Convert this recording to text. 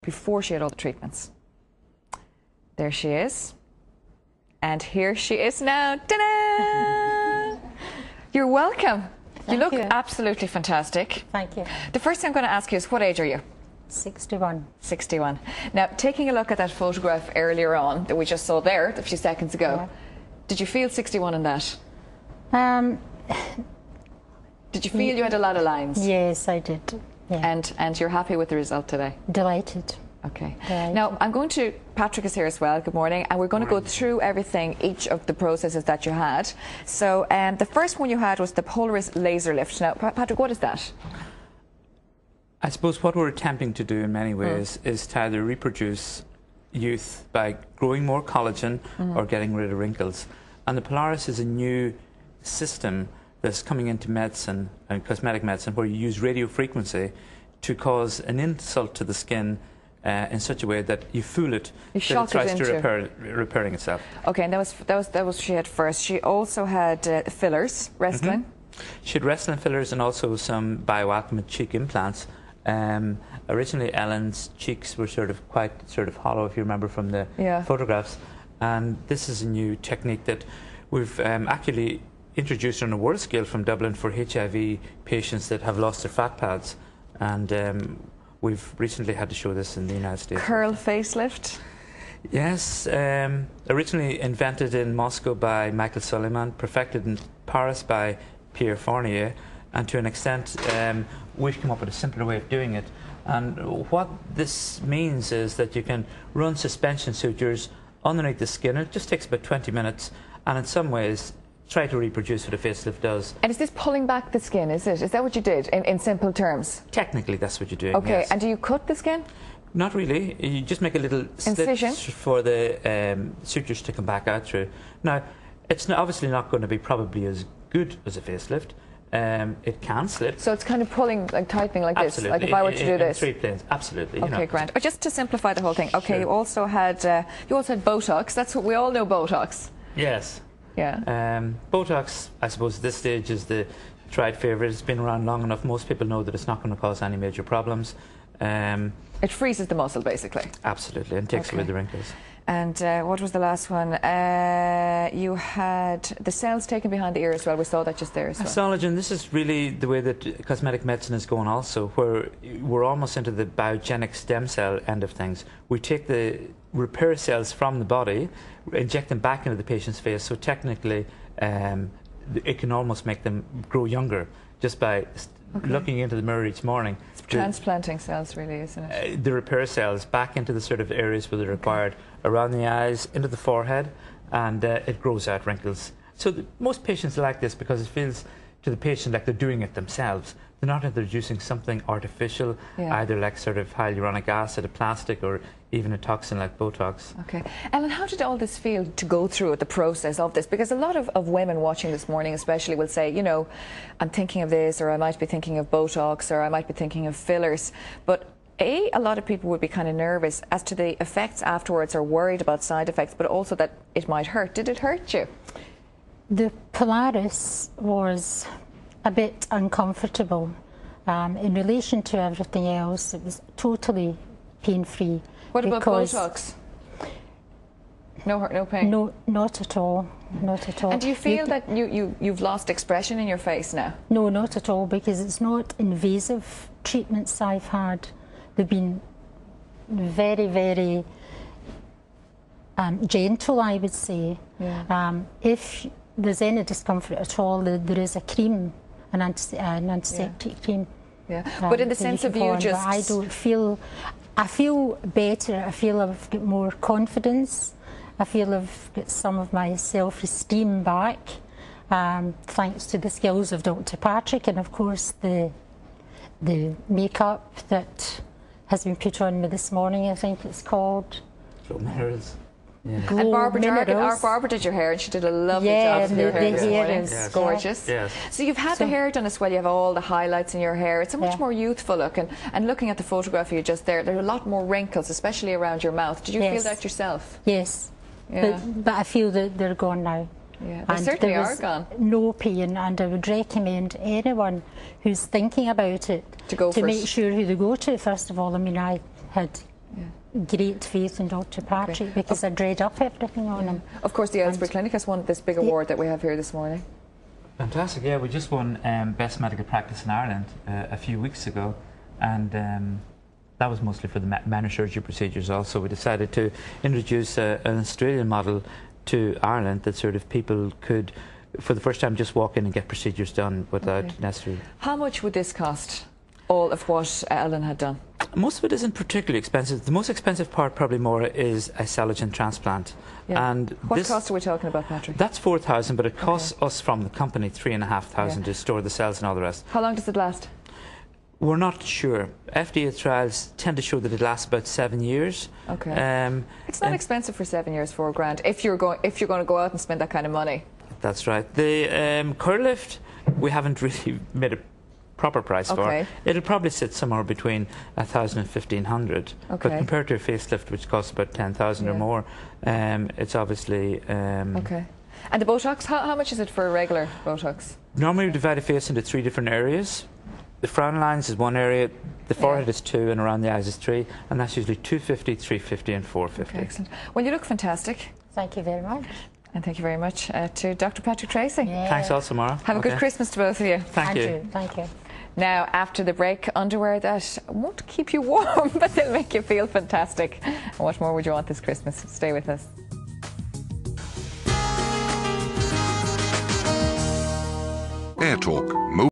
before she had all the treatments. There she is. And here she is now. Ta-da! You're welcome. You look absolutely fantastic. Thank you. The first thing I'm going to ask you is, what age are you? 61. 61. Now, taking a look at that photograph earlier on that we just saw there a few seconds ago, did you feel 61 in that? Did you feel you had a lot of lines? Yes, I did. Yeah. And you're happy with the result today? Delighted. Okay. Delighted. Now, I'm going to, Patrick is here as well, good morning, and we're going to go through everything, each of the processes that you had. So, the first one you had was the Polaris laser lift. Now, Patrick, what is that? I suppose what we're attempting to do in many ways is to either reproduce youth by growing more collagen or getting rid of wrinkles. And the Polaris is a new system that's coming into medicine and cosmetic medicine, where you use radio frequency to cause an insult to the skin in such a way that you fool it, that it tries to repairing itself. Okay, and that was she had first. She also had fillers, Restylane. She had Restylane fillers and also some bioalchemist cheek implants. Originally, Ellen's cheeks were quite hollow, if you remember from the photographs. And this is a new technique that we've actually introduced on a world scale from Dublin for HIV patients that have lost their fat pads. And we've recently had to show this in the United States. Curl facelift? Yes, originally invented in Moscow by Michael Suleiman, perfected in Paris by Pierre Fournier, and to an extent we've come up with a simpler way of doing it. And what this means is that you can run suspension sutures underneath the skin. It just takes about 20 minutes, and in some ways try to reproduce what a facelift does. And is this pulling back the skin, is it? Is that what you did, in simple terms? Technically, that's what you're doing, okay, yes. And do you cut the skin? Not really. You just make a little incision for the sutures to come back out through. Now, it's obviously not going to be probably as good as a facelift. It can slip. So it's kind of pulling, like tightening like absolutely. This, like if I were to do this? 3 planes, absolutely. Okay, Grant. Just to simplify the whole thing. Okay, sure. you also had Botox. That's what we all know, Botox. Yes. Yeah. Botox, I suppose, at this stage is the tried favourite. It's been around long enough. Most people know that it's not going to cause any major problems. It freezes the muscle, basically. Absolutely, and takes away the wrinkles. And what was the last one? You had the cells taken behind the ear as well. We saw that just there as well. Histologen, this is really the way that cosmetic medicine is going also, where we're almost into the biogenic stem cell end of things. We take the repair cells from the body, inject them back into the patient's face, so technically it can almost make them grow younger just by looking into the mirror each morning. It's transplanting cells, really, isn't it? The repair cells back into the areas where they're required, around the eyes, into the forehead, and it grows out wrinkles. So most patients like this because it feels to the patient like they're doing it themselves. They're not introducing something artificial, either like hyaluronic acid, a plastic, or even a toxin like Botox. Okay. Ellen, how did all this feel to go through the process of this? Because a lot of women watching this morning especially will say, you know, I'm thinking of this, or I might be thinking of Botox, or I might be thinking of fillers. But a lot of people would be kind of nervous as to the effects afterwards, or worried about side effects, but also that it might hurt. Did it hurt you? The Polaris was a bit uncomfortable. In relation to everything else, it was totally pain-free. What about Botox? No hurt, no pain? No, not at all. Not at all. And do you feel that you've lost expression in your face now? No, not at all, because it's not invasive treatments I've had. They've been very, very gentle, I would say. Yeah. If there's any discomfort at all, there is a cream, an antiseptic cream. Yeah. But in the sense of you just... I don't feel... I feel better. I feel I've got more confidence. I feel I've got some of my self-esteem back, thanks to the skills of Dr. Patrick, and of course the makeup that has been put on me this morning, I think it's called. Mirrors. Yeah. And Barbara did your hair, and she did a lovely job with your hair this morning. Yes. Gorgeous. Yes. So you've had the hair done as well. You have all the highlights in your hair. It's a much more youthful look. And looking at the photograph of you just there are a lot more wrinkles, especially around your mouth. Did you feel that yourself? Yes. Yeah. But I feel that they're gone now. Yeah, they certainly are gone. No pain, and I would recommend anyone who's thinking about it to go to make sure who they go to. First of all, I mean, I had great faith in Dr. Patrick because I dread up everything on him. Of course, the Aylesbury Clinic has won this big award that we have here this morning. Fantastic, yeah, we just won Best Medical Practice in Ireland a few weeks ago, and that was mostly for the minor surgery procedures also. We decided to introduce an Australian model to Ireland that sort of people could, for the first time, just walk in and get procedures done without necessary. How much would this cost, all of what Ellen had done? Most of it isn't particularly expensive. The most expensive part, probably more, is a collagen transplant. Yeah. And what cost are we talking about, Patrick? That's 4,000, but it costs us from the company 3,500 to store the cells and all the rest. How long does it last? We're not sure. FDA trials tend to show that it lasts about 7 years. Okay. It's not expensive for 7 years, £4,000. If you're going to go out and spend that kind of money. That's right. The curl lift, we haven't really made a proper price for. It'll probably sit somewhere between 1,000 and 1,500. But compared to a facelift, which costs about 10,000 or more, it's obviously. Okay. And the Botox, how much is it for a regular Botox? Normally, we divide a face into 3 different areas. The frown lines is 1 area, the forehead is 2, and around the eyes is 3, and that's usually 250, 350, and 450. Okay, excellent. Well, you look fantastic. Thank you very much. And thank you very much to Dr. Patrick Tracy. Yeah. Thanks also, Mara. Have a good Christmas to both of you. Thank you. Thank you. Now, after the break, underwear that won't keep you warm, but they'll make you feel fantastic. And what more would you want this Christmas? Stay with us. Air Talk.